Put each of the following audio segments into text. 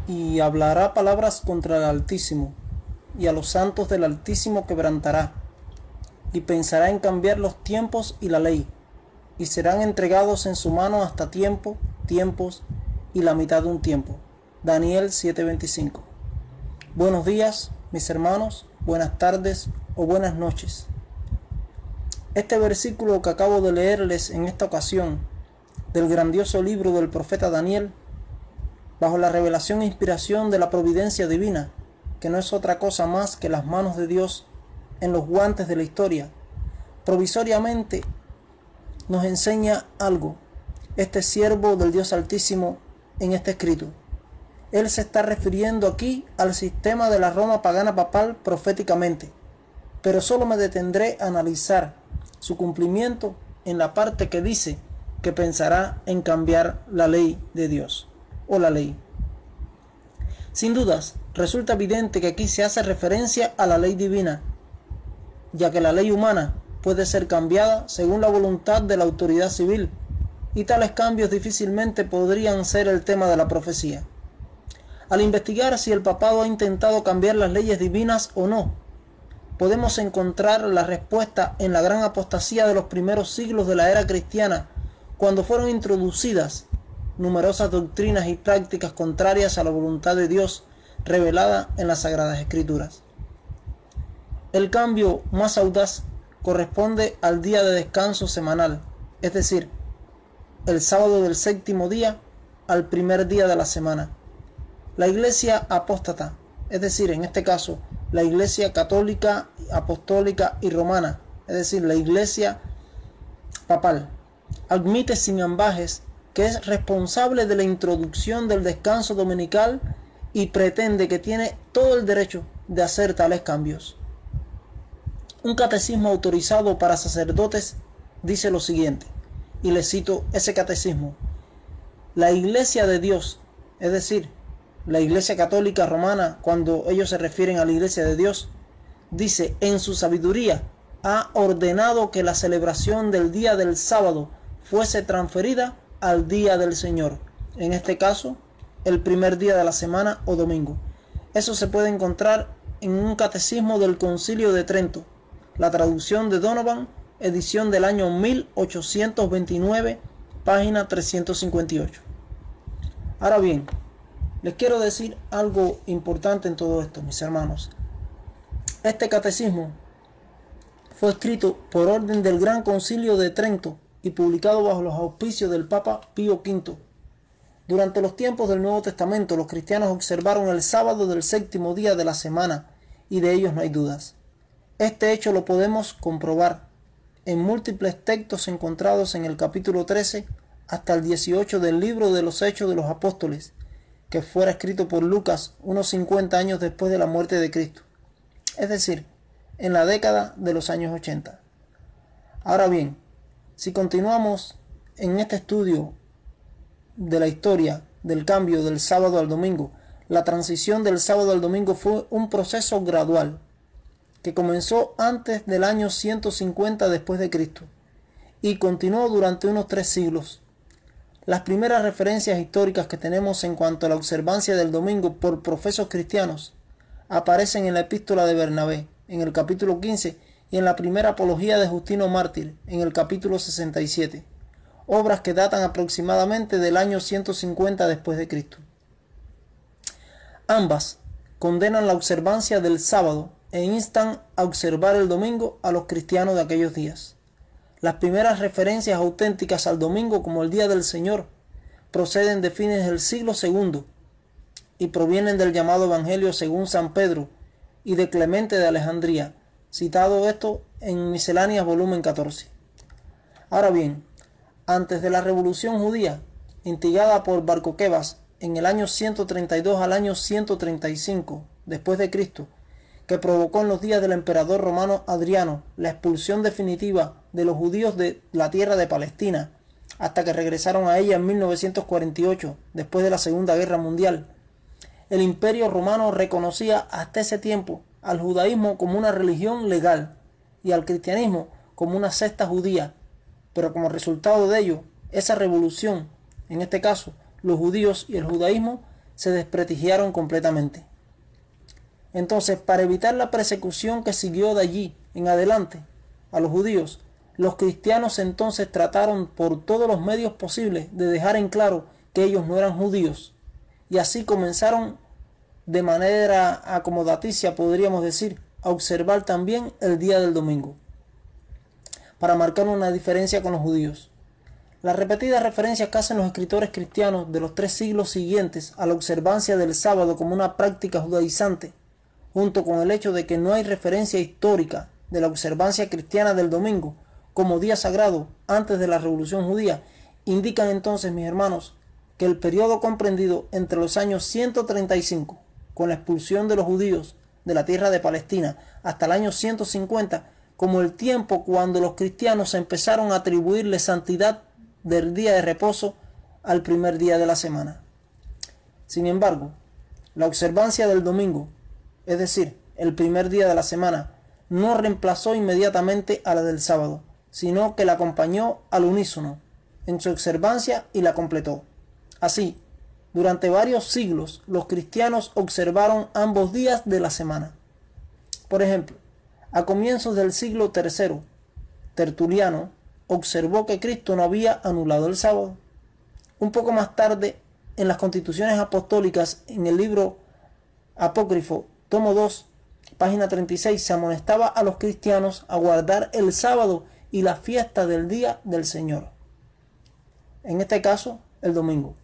y hablará palabras contra el Altísimo, y a los santos del Altísimo quebrantará, y pensará en cambiar los tiempos y la ley, y serán entregados en su mano hasta tiempos y la mitad de un tiempo. Daniel 7:25. Buenos días, mis hermanos, buenas tardes o buenas noches. Este versículo que acabo de leerles en esta ocasión, del grandioso libro del profeta Daniel, bajo la revelación e inspiración de la providencia divina, que no es otra cosa más que las manos de Dios en los guantes de la historia, provisoriamente nos enseña algo, este siervo del Dios Altísimo en este escrito. Él se está refiriendo aquí al sistema de la Roma pagana papal proféticamente, pero solo me detendré a analizar su cumplimiento en la parte que dice que pensará en cambiar la ley de Dios, o la ley. Sin dudas, resulta evidente que aquí se hace referencia a la ley divina, ya que la ley humana puede ser cambiada según la voluntad de la autoridad civil, y tales cambios difícilmente podrían ser el tema de la profecía. Al investigar si el papado ha intentado cambiar las leyes divinas o no, podemos encontrar la respuesta en la gran apostasía de los primeros siglos de la era cristiana, cuando fueron introducidas numerosas doctrinas y prácticas contrarias a la voluntad de Dios revelada en las Sagradas Escrituras. El cambio más audaz corresponde al día de descanso semanal, es decir, el sábado del séptimo día al primer día de la semana. La Iglesia apóstata, es decir, en este caso, la Iglesia católica, apostólica y romana, es decir, la Iglesia papal, admite sin ambages que es responsable de la introducción del descanso dominical y pretende que tiene todo el derecho de hacer tales cambios. Un catecismo autorizado para sacerdotes dice lo siguiente, y le cito ese catecismo: la Iglesia de Dios, es decir, la Iglesia católica romana, cuando ellos se refieren a la Iglesia de Dios, dice, en su sabiduría ha ordenado que la celebración del día del sábado fuese transferida al día del Señor, en este caso, el primer día de la semana o domingo. Eso se puede encontrar en un catecismo del Concilio de Trento, la traducción de Donovan, edición del año 1829, página 358. Ahora bien, les quiero decir algo importante en todo esto, mis hermanos. Este catecismo fue escrito por orden del Gran Concilio de Trento y publicado bajo los auspicios del Papa Pío V. Durante los tiempos del Nuevo Testamento, los cristianos observaron el sábado del séptimo día de la semana, y de ellos no hay dudas. Este hecho lo podemos comprobar en múltiples textos encontrados en el capítulo 13 hasta el 18 del libro de los Hechos de los Apóstoles, que fuera escrito por Lucas unos 50 años después de la muerte de Cristo, es decir, en la década de los años 80. Ahora bien, si continuamos en este estudio de la historia del cambio del sábado al domingo, la transición del sábado al domingo fue un proceso gradual que comenzó antes del año 150 después de Cristo y continuó durante unos 3 siglos. Las primeras referencias históricas que tenemos en cuanto a la observancia del domingo por profesos cristianos aparecen en la epístola de Bernabé, en el capítulo 15, y en la primera apología de Justino Mártir, en el capítulo 67, obras que datan aproximadamente del año 150 después de Cristo. Ambas condenan la observancia del sábado e instan a observar el domingo a los cristianos de aquellos días. Las primeras referencias auténticas al domingo como el día del Señor proceden de fines del siglo II y provienen del llamado Evangelio según San Pedro y de Clemente de Alejandría, citado esto en Misceláneas volumen 14. Ahora bien, antes de la Revolución Judía, instigada por Bar Kokhba en el año 132 al año 135 después de Cristo, que provocó en los días del emperador romano Adriano la expulsión definitiva de los judíos de la tierra de Palestina, hasta que regresaron a ella en 1948, después de la Segunda Guerra Mundial. El Imperio Romano reconocía hasta ese tiempo al judaísmo como una religión legal y al cristianismo como una secta judía, pero como resultado de ello, esa revolución, en este caso los judíos y el judaísmo, se desprestigiaron completamente. Entonces, para evitar la persecución que siguió de allí en adelante a los judíos, los cristianos entonces trataron por todos los medios posibles de dejar en claro que ellos no eran judíos, y así comenzaron de manera acomodaticia, podríamos decir, a observar también el día del domingo, para marcar una diferencia con los judíos. Las repetidas referencias que hacen los escritores cristianos de los 3 siglos siguientes a la observancia del sábado como una práctica judaizante, junto con el hecho de que no hay referencia histórica de la observancia cristiana del domingo como día sagrado antes de la Revolución Judía, indican entonces, mis hermanos, que el periodo comprendido entre los años 135, con la expulsión de los judíos de la tierra de Palestina, hasta el año 150, como el tiempo cuando los cristianos empezaron a atribuirle santidad del día de reposo al primer día de la semana. Sin embargo, la observancia del domingo, es decir, el primer día de la semana, no reemplazó inmediatamente a la del sábado, sino que la acompañó al unísono en su observancia y la completó. Así, durante varios siglos, los cristianos observaron ambos días de la semana. Por ejemplo, a comienzos del siglo III, Tertuliano observó que Cristo no había anulado el sábado. Un poco más tarde, en las Constituciones Apostólicas, en el libro apócrifo, tomo 2, página 36, se amonestaba a los cristianos a guardar el sábado y la fiesta del día del Señor. En este caso, el domingo.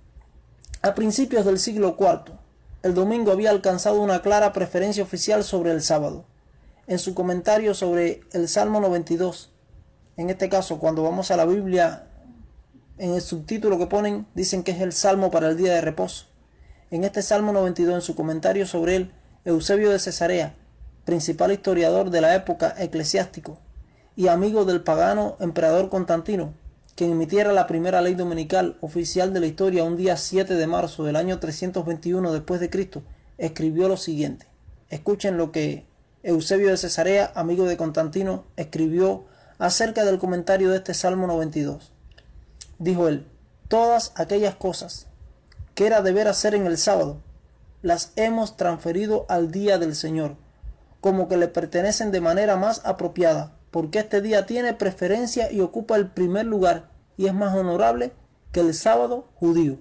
A principios del siglo IV, el domingo había alcanzado una clara preferencia oficial sobre el sábado. En su comentario sobre el Salmo 92, en este caso, cuando vamos a la Biblia, en el subtítulo que ponen, dicen que es el Salmo para el día de reposo. En este Salmo 92, en su comentario sobre él, Eusebio de Cesarea, principal historiador de la época eclesiástico y amigo del pagano emperador Constantino, quien emitiera la primera ley dominical oficial de la historia un día 7 de marzo del año 321 después de Cristo, escribió lo siguiente. Escuchen lo que Eusebio de Cesarea, amigo de Constantino, escribió acerca del comentario de este Salmo 92. Dijo él: todas aquellas cosas que era deber hacer en el sábado, las hemos transferido al día del Señor, como que le pertenecen de manera más apropiada, porque este día tiene preferencia y ocupa el primer lugar, y es más honorable que el sábado judío.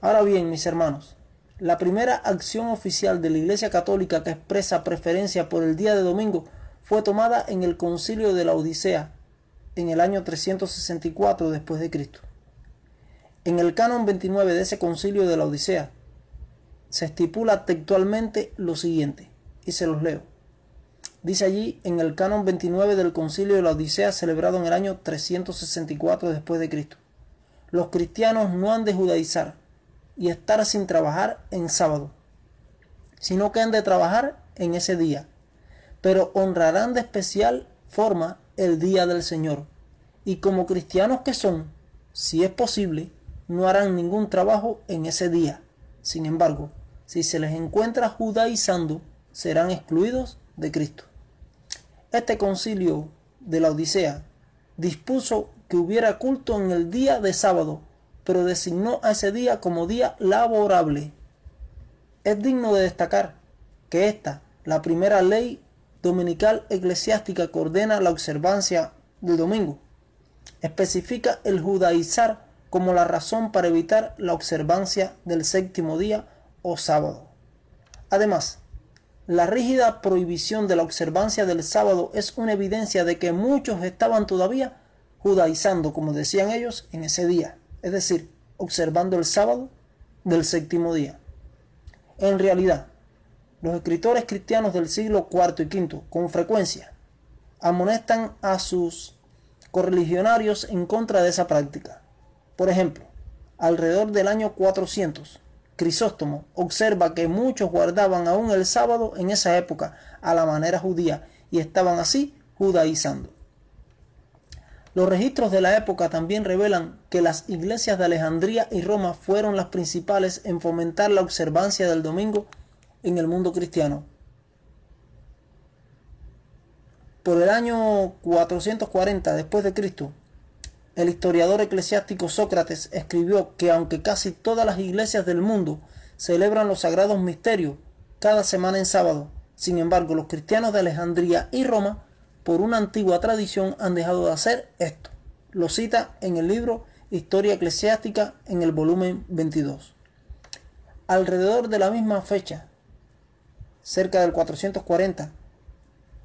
Ahora bien, mis hermanos, la primera acción oficial de la Iglesia Católica que expresa preferencia por el día de domingo fue tomada en el Concilio de la Odisea, en el año 364 después de Cristo. En el canon 29 de ese Concilio de la Odisea se estipula textualmente lo siguiente, y se los leo. Dice allí, en el canon 29 del Concilio de la Odisea, celebrado en el año 364 después de Cristo: los cristianos no han de judaizar y estar sin trabajar en sábado, sino que han de trabajar en ese día, pero honrarán de especial forma el día del Señor, y como cristianos que son, si es posible, no harán ningún trabajo en ese día. Sin embargo, si se les encuentra judaizando, serán excluidos de Cristo. Este concilio de la Odisea dispuso que hubiera culto en el día de sábado, pero designó a ese día como día laborable. Es digno de destacar que esta, la primera ley dominical eclesiástica que ordena la observancia del domingo, especifica el judaizar como la razón para evitar la observancia del séptimo día o sábado. Además, la rígida prohibición de la observancia del sábado es una evidencia de que muchos estaban todavía judaizando, como decían ellos, en ese día, es decir, observando el sábado del séptimo día. En realidad, los escritores cristianos del siglo IV y V con frecuencia amonestan a sus correligionarios en contra de esa práctica. Por ejemplo, alrededor del año 400, Crisóstomo observa que muchos guardaban aún el sábado en esa época a la manera judía y estaban así judaizando. Los registros de la época también revelan que las iglesias de Alejandría y Roma fueron las principales en fomentar la observancia del domingo en el mundo cristiano. Por el año 440 después de Cristo, El historiador eclesiástico Sócrates escribió que aunque casi todas las iglesias del mundo celebran los sagrados misterios cada semana en sábado, sin embargo los cristianos de Alejandría y Roma, por una antigua tradición, han dejado de hacer esto. Lo cita en el libro Historia Eclesiástica en el volumen 22. Alrededor de la misma fecha, cerca del 440,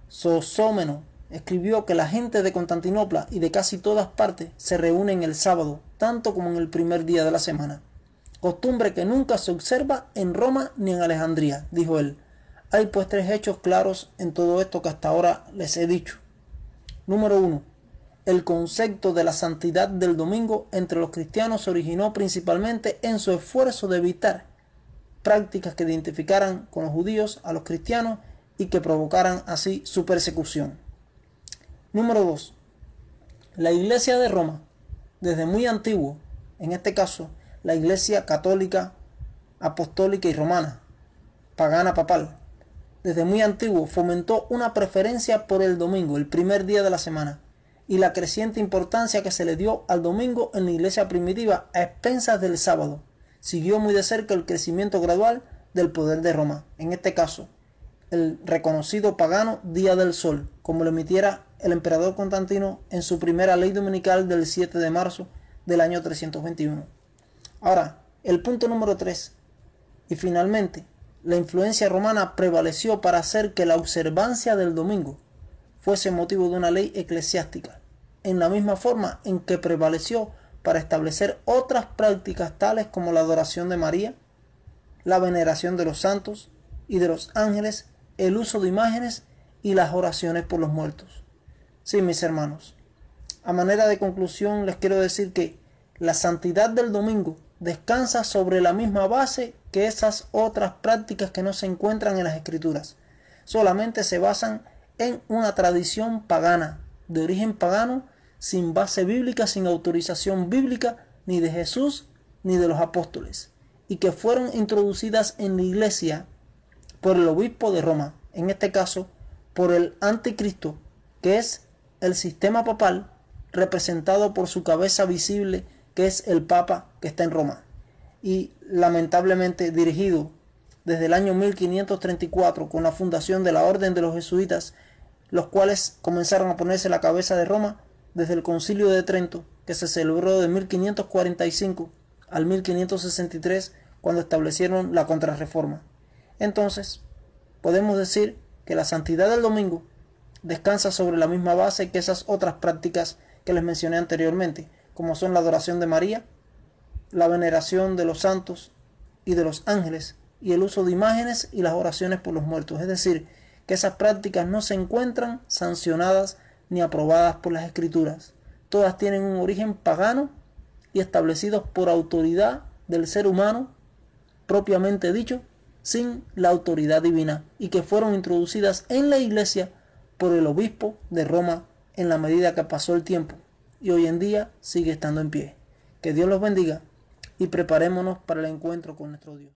Sosómeno escribió que la gente de Constantinopla y de casi todas partes se reúnen el sábado, tanto como en el primer día de la semana. Costumbre que nunca se observa en Roma ni en Alejandría, dijo él. Hay pues tres hechos claros en todo esto que hasta ahora les he dicho. Número 1. El concepto de la santidad del domingo entre los cristianos se originó principalmente en su esfuerzo de evitar prácticas que identificaran con los judíos a los cristianos y que provocaran así su persecución. Número 2. La Iglesia de Roma, desde muy antiguo, en este caso la Iglesia católica, apostólica y romana, pagana papal, desde muy antiguo fomentó una preferencia por el domingo, el primer día de la semana, y la creciente importancia que se le dio al domingo en la Iglesia primitiva a expensas del sábado siguió muy de cerca el crecimiento gradual del poder de Roma, en este caso el reconocido pagano Día del Sol, como lo emitiera el emperador Constantino en su primera ley dominical del 7 de marzo del año 321. Ahora, el punto número 3. Y finalmente, la influencia romana prevaleció para hacer que la observancia del domingo fuese motivo de una ley eclesiástica, en la misma forma en que prevaleció para establecer otras prácticas tales como la adoración de María, la veneración de los santos y de los ángeles, el uso de imágenes y las oraciones por los muertos. Sí, mis hermanos, a manera de conclusión les quiero decir que la santidad del domingo descansa sobre la misma base que esas otras prácticas que no se encuentran en las Escrituras. Solamente se basan en una tradición pagana, de origen pagano, sin base bíblica, sin autorización bíblica, ni de Jesús ni de los apóstoles, y que fueron introducidas en la Iglesia por el obispo de Roma, en este caso por el anticristo, que es el sistema papal representado por su cabeza visible, que es el Papa que está en Roma, y lamentablemente dirigido desde el año 1534 con la fundación de la Orden de los Jesuitas, los cuales comenzaron a ponerse la cabeza de Roma desde el Concilio de Trento, que se celebró de 1545 al 1563, cuando establecieron la Contrarreforma. Entonces, podemos decir que la santidad del domingo descansa sobre la misma base que esas otras prácticas que les mencioné anteriormente, como son la adoración de María, la veneración de los santos y de los ángeles, y el uso de imágenes y las oraciones por los muertos. Es decir, que esas prácticas no se encuentran sancionadas ni aprobadas por las Escrituras. Todas tienen un origen pagano y establecidos por autoridad del ser humano, propiamente dicho, sin la autoridad divina, y que fueron introducidas en la Iglesia por el obispo de Roma en la medida que pasó el tiempo, y hoy en día sigue estando en pie. Que Dios los bendiga y preparémonos para el encuentro con nuestro Dios.